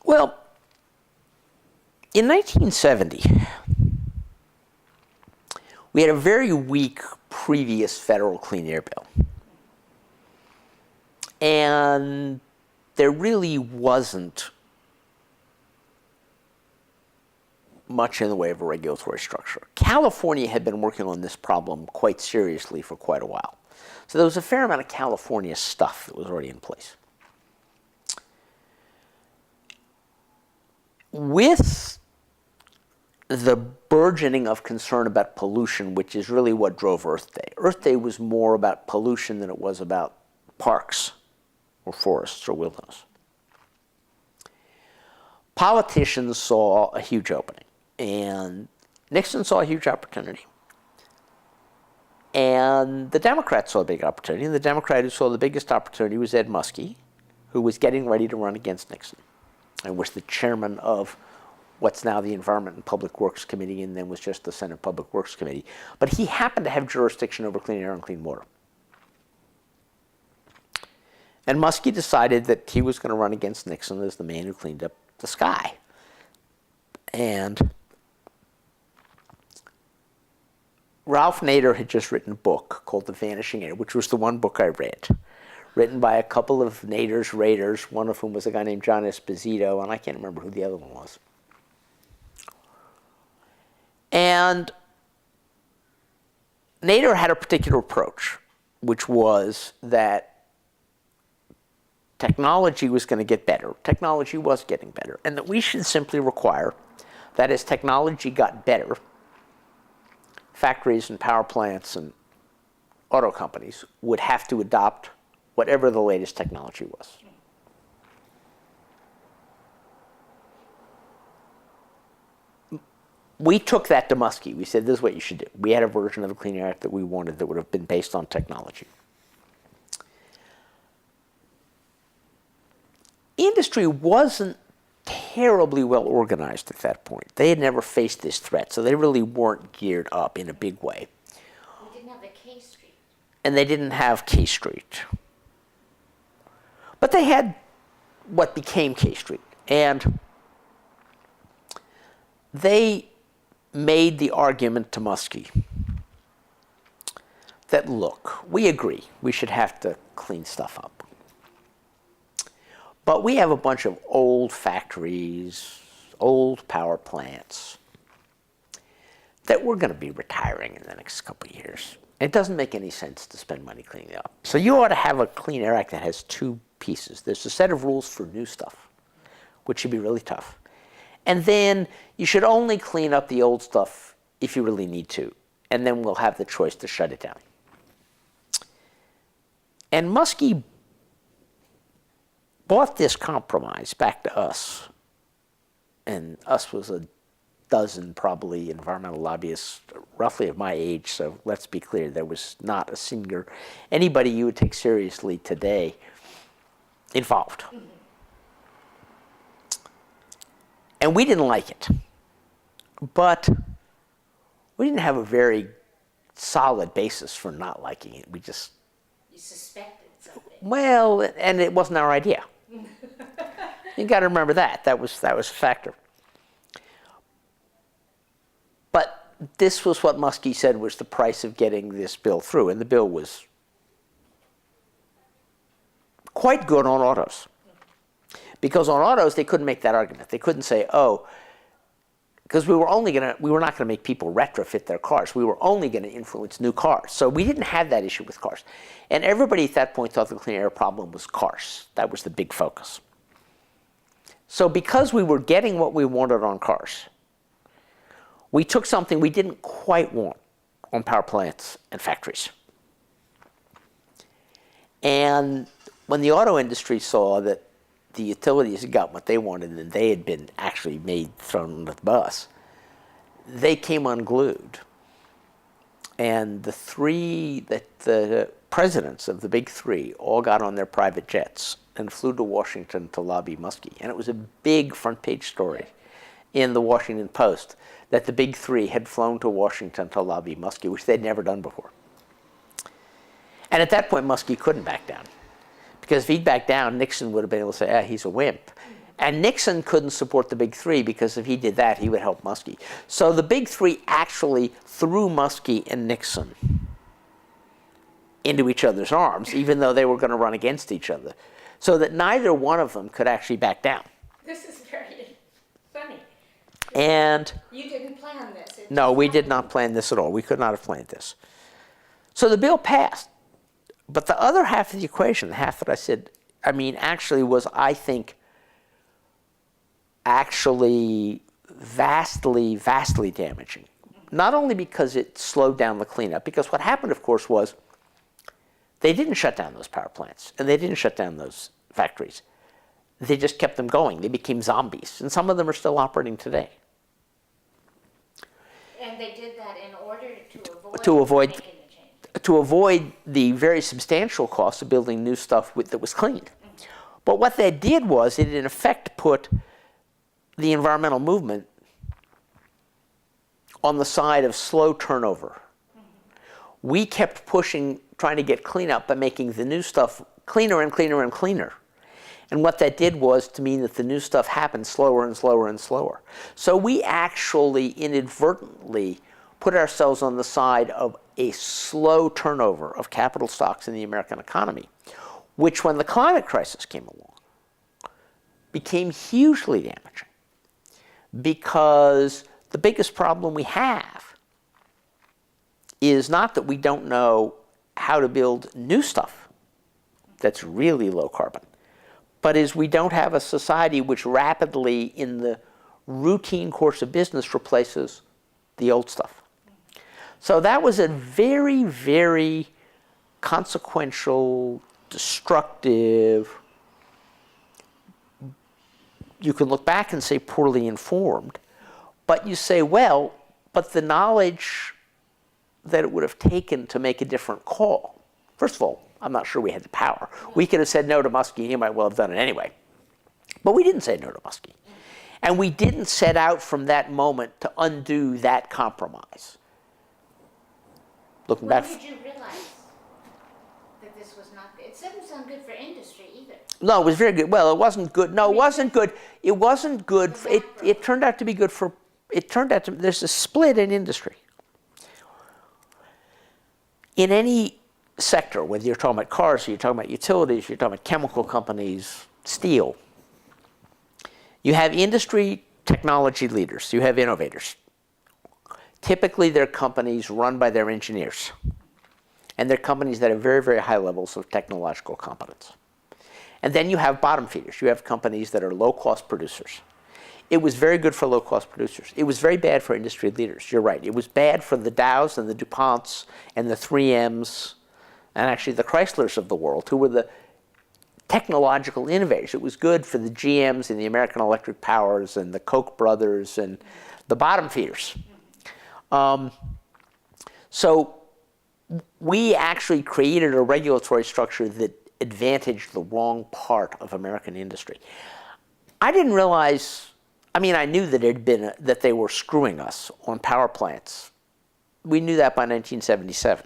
Well, in 1970, we had a very weak previous federal clean air bill. And there really wasn't much in the way of a regulatory structure. California had been working on this problem quite seriously for quite a while. So there was a fair amount of California stuff that was already in place. With the burgeoning of concern about pollution, which is really what drove Earth Day. Earth Day was more about pollution than it was about parks or forests or wilderness. Politicians saw a huge opening, and Nixon saw a huge opportunity. And the Democrats saw a big opportunity, and the Democrat who saw the biggest opportunity was Ed Muskie, who was getting ready to run against Nixon, and was the chairman of what's now the Environment and Public Works Committee, and then was just the Senate Public Works Committee. But he happened to have jurisdiction over clean air and clean water. And Muskie decided that he was going to run against Nixon as the man who cleaned up the sky. And Ralph Nader had just written a book called The Vanishing Air, which was the one book I read, written by a couple of Nader's raiders, one of whom was a guy named John Esposito, and I can't remember who the other one was. And Nader had a particular approach, which was that technology was going to get better. Technology was getting better. And that we should simply require that as technology got better, factories and power plants and auto companies would have to adopt whatever the latest technology was. We took that to Muskie. We said, this is what you should do. We had a version of the Clean Air Act that we wanted that would have been based on technology. Industry wasn't terribly well organized at that point. They had never faced this threat, so they really weren't geared up in a big way. We didn't have the K Street. And they didn't have K Street. But they had what became K Street. And they made the argument to Muskie that, look, we agree we should have to clean stuff up. But we have a bunch of old factories, old power plants that we're going to be retiring in the next couple of years. It doesn't make any sense to spend money cleaning it up. So you ought to have a Clean Air Act that has two pieces. There's a set of rules for new stuff, which should be really tough. And then you should only clean up the old stuff if you really need to. And then we'll have the choice to shut it down. And Muskie brought this compromise back to us. And us was a dozen, probably, environmental lobbyists, roughly of my age. So let's be clear, there was not a single, anybody you would take seriously today involved. And we didn't like it. But we didn't have a very solid basis for not liking it. We just... You suspected something. Well, and it wasn't our idea. You got to remember that. That was a factor. But this was what Muskie said was the price of getting this bill through. And the bill was quite good on autos. Because on autos, they couldn't make that argument. They couldn't say, oh, because we were not going to make people retrofit their cars. We were only going to influence new cars. So we didn't have that issue with cars. And everybody at that point thought the clean air problem was cars. That was the big focus. So because we were getting what we wanted on cars, we took something we didn't quite want on power plants and factories. And when the auto industry saw that the utilities had got what they wanted and they had been actually thrown under the bus, they came unglued. And the presidents of the big three all got on their private jets and flew to Washington to lobby Muskie. And it was a big front page story in the Washington Post that the big three had flown to Washington to lobby Muskie, which they'd never done before. And at that point, Muskie couldn't back down. Because if he'd backed down, Nixon would have been able to say, he's a wimp. And Nixon couldn't support the big three because if he did that, he would help Muskie. So the big three actually threw Muskie and Nixon into each other's arms, even though they were going to run against each other, so that neither one of them could actually back down. This is very funny. And You didn't plan this. no, we did not plan this at all. We could not have planned this. So the bill passed. But the other half of the equation, the half that I said, actually was, I think, actually vastly, vastly damaging. Not only because it slowed down the cleanup, because what happened, of course, was they didn't shut down those power plants, and they didn't shut down those factories. They just kept them going. They became zombies, and some of them are still operating today. And they did that in order to avoid making the change. To avoid the very substantial cost of building new stuff that was clean. But what they did was it in effect put the environmental movement on the side of slow turnover. We kept pushing, trying to get cleanup by making the new stuff cleaner and cleaner and cleaner. And what that did was to mean that the new stuff happened slower and slower and slower. So we actually inadvertently put ourselves on the side of a slow turnover of capital stocks in the American economy, which when the climate crisis came along, became hugely damaging. Because the biggest problem we have is not that we don't know how to build new stuff that's really low carbon, but is we don't have a society which rapidly, in the routine course of business, replaces the old stuff. So that was a very, very consequential, destructive, you can look back and say poorly informed, but you say, well, but the knowledge that it would have taken to make a different call. First of all, I'm not sure we had the power. We could have said no to Muskie, he might well have done it anyway. But we didn't say no to Muskie. And we didn't set out from that moment to undo that compromise. Looking back. When did you realize that this was not good? It doesn't sound good for industry either. No, it was very good. Well, it wasn't good. No, it wasn't good. It wasn't good. It turned out to be good for, there's a split in industry. In any sector, whether you're talking about cars, or you're talking about utilities, you're talking about chemical companies, steel, you have industry technology leaders, you have innovators. Typically, they're companies run by their engineers. And they're companies that have very, very high levels of technological competence. And then you have bottom feeders. You have companies that are low-cost producers. It was very good for low-cost producers. It was very bad for industry leaders. You're right. It was bad for the Dows and the DuPonts and the 3Ms and actually the Chryslers of the world, who were the technological innovators. It was good for the GMs and the American Electric Powers and the Koch brothers and the bottom feeders. So we actually created a regulatory structure that advantaged the wrong part of American industry. I didn't realize, I knew that it had been that they were screwing us on power plants. We knew that by 1977.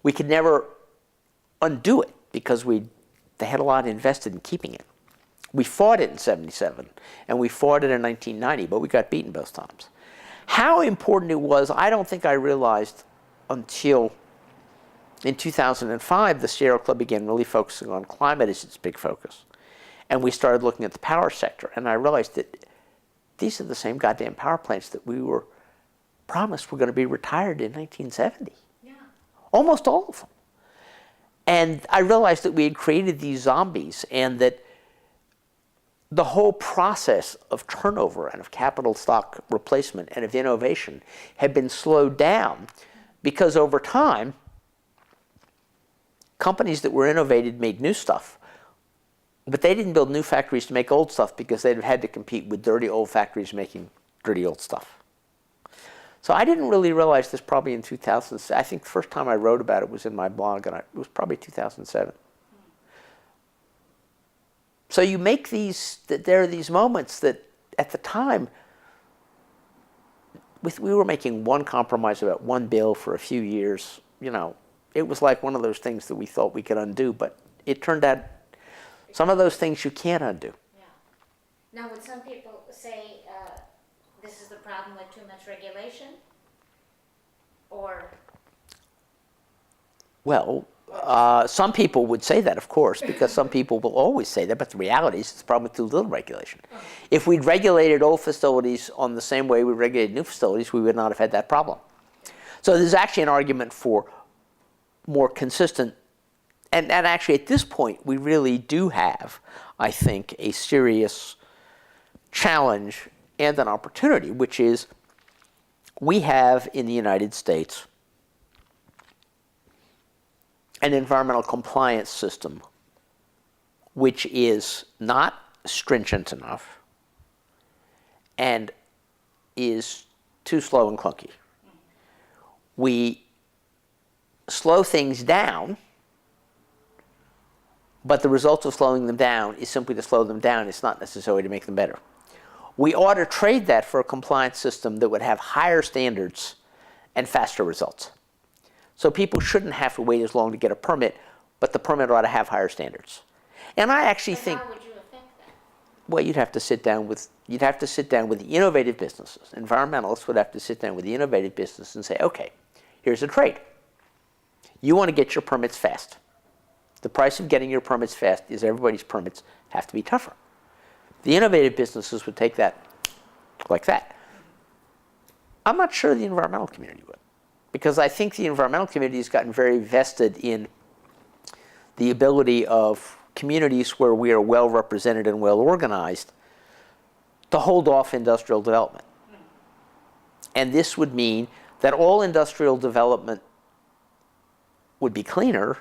We could never undo it because they had a lot invested in keeping it. We fought it in 77 and we fought it in 1990, but we got beaten both times. How important it was, I don't think I realized until in 2005, the Sierra Club began really focusing on climate as its big focus. And we started looking at the power sector. And I realized that these are the same goddamn power plants that we were promised were going to be retired in 1970. Yeah. Almost all of them. And I realized that we had created these zombies and that the whole process of turnover and of capital stock replacement and of innovation had been slowed down because over time, companies that were innovated made new stuff, but they didn't build new factories to make old stuff because they'd have had to compete with dirty old factories making dirty old stuff. So I didn't really realize this probably in 2007. I think the first time I wrote about it was in my blog, and it was probably 2007. So you make there are these moments that at the time, we were making one compromise about one bill for a few years, It was like one of those things that we thought we could undo, but it turned out some of those things you can't undo. Yeah. Now, would some people say this is the problem with too much regulation? Or, Well, some people would say that, of course, because some people will always say that, but the reality is it's a problem with too little regulation. If we'd regulated old facilities on the same way we regulated new facilities, we would not have had that problem. So there's actually an argument for more consistent, and actually at this point we really do have, I think, a serious challenge and an opportunity, which is we have in the United States an environmental compliance system which is not stringent enough and is too slow and clunky. We slow things down, but the result of slowing them down is simply to slow them down. It's not necessarily to make them better. We ought to trade that for a compliance system that would have higher standards and faster results. So people shouldn't have to wait as long to get a permit, but the permit ought to have higher standards. And I actually but think, how would you affect that? well, you'd have to sit down with the innovative businesses. Environmentalists would have to sit down with the innovative business and say, okay, here's a trade. You want to get your permits fast. The price of getting your permits fast is everybody's permits have to be tougher. The innovative businesses would take that like that. I'm not sure the environmental community would, because I think the environmental community has gotten very vested in the ability of communities where we are well represented and well organized to hold off industrial development. And this would mean that all industrial development would be cleaner,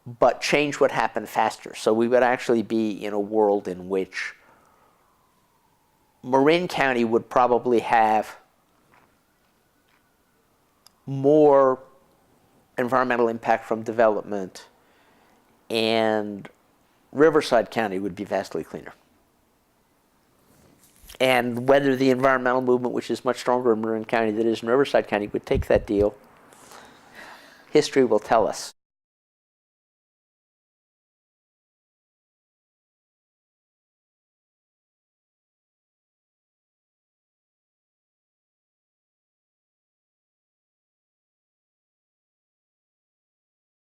but change would happen faster. So we would actually be in a world in which Marin County would probably have more environmental impact from development, and Riverside County would be vastly cleaner. And whether the environmental movement, which is much stronger in Marin County than it is in Riverside County, would take that deal, history will tell us.